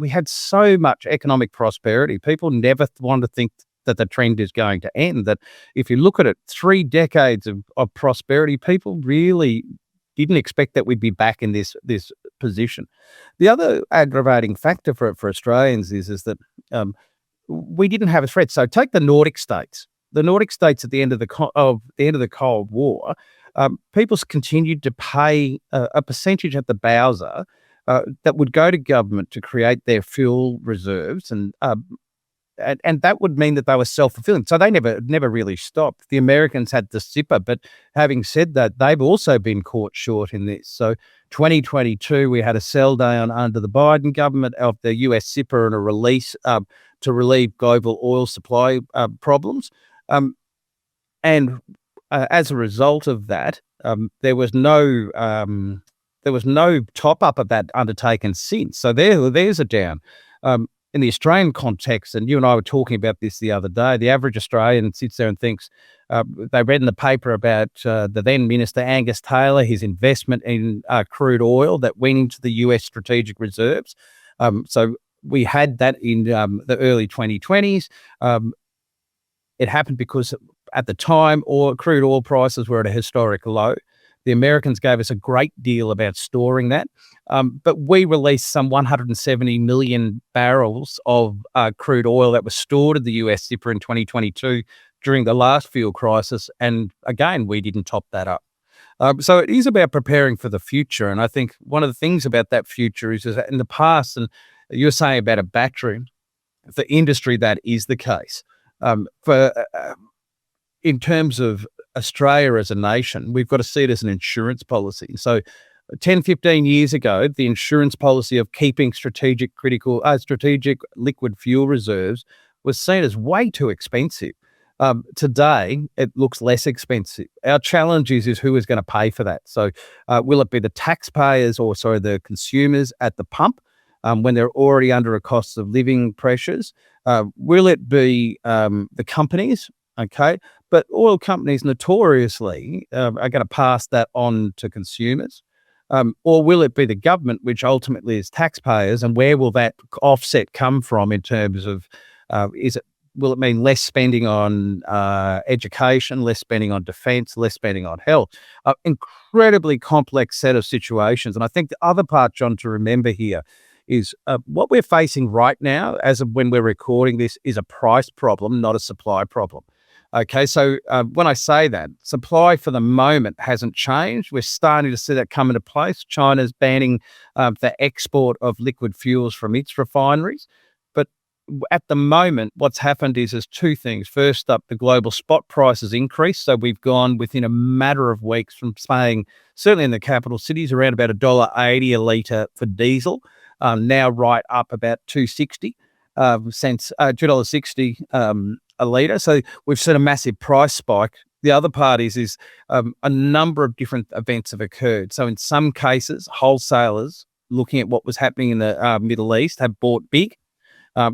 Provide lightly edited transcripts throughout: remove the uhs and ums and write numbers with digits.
we had so much economic prosperity. People never want to think that the trend is going to end. That if you look at it, 3 decades of prosperity, people really didn't expect that we'd be back in this position. The other aggravating factor for Australians is that we didn't have a threat. So take the Nordic states. The Nordic states at the end of the Cold War, people continued to pay a percentage at the Bowser that would go to government to create their fuel reserves, and that would mean that they were self-fulfilling. So they never really stopped. The Americans had the SIPA, but having said that, they've also been caught short in this. So 2022, we had a sell down under the Biden government of the US SIPA and a release to relieve global oil supply problems. And as a result of that, there was no top up of that undertaken since. So there's a down. In the Australian context, and you and I were talking about this the other day, the average Australian sits there and thinks, they read in the paper about the then Minister Angus Taylor, his investment in crude oil that went into the US strategic reserves. So we had that in the early 2020s. It happened because at the time, crude oil prices were at a historic low. The Americans gave us a great deal about storing that, but we released some 170 million barrels of crude oil that was stored at the US SIPA in 2022 during the last fuel crisis, and again, we didn't top that up. So it is about preparing for the future, and I think one of the things about that future is that in the past, and you're saying about a battery, for industry that is the case. In terms of Australia as a nation, we've got to see it as an insurance policy. So 10, 15 years ago, the insurance policy of keeping strategic liquid fuel reserves was seen as way too expensive. Today, it looks less expensive. Our challenge is who is going to pay for that. So will it be the taxpayers or, the consumers at the pump when they're already under a cost of living pressures? Will it be the companies? Okay. But oil companies notoriously are going to pass that on to consumers. Or will it be the government, which ultimately is taxpayers? And where will that offset come from in terms of, will it mean less spending on education, less spending on defence, less spending on health? Incredibly complex set of situations. And I think the other part, John, to remember here is what we're facing right now, as of when we're recording this, is a price problem, not a supply problem. Okay, so when I say that, supply for the moment hasn't changed. We're starting to see that come into place. China's banning the export of liquid fuels from its refineries. But at the moment, what's happened is there's two things. First up, the global spot prices increased. So we've gone within a matter of weeks from paying, certainly in the capital cities, around about $1.80 a litre for diesel, now right up about $2.60 $2.60 a litre. So we've seen a massive price spike. The other part is a number of different events have occurred. So in some cases, wholesalers looking at what was happening in the Middle East have bought big.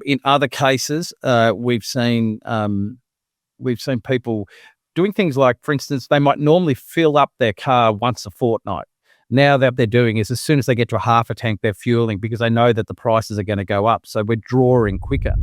In other cases, we've seen people doing things like, for instance, they might normally fill up their car once a fortnight. Now that they're doing is as soon as they get to a half a tank, they're fueling because they know that the prices are going to go up. So we're drawing quicker.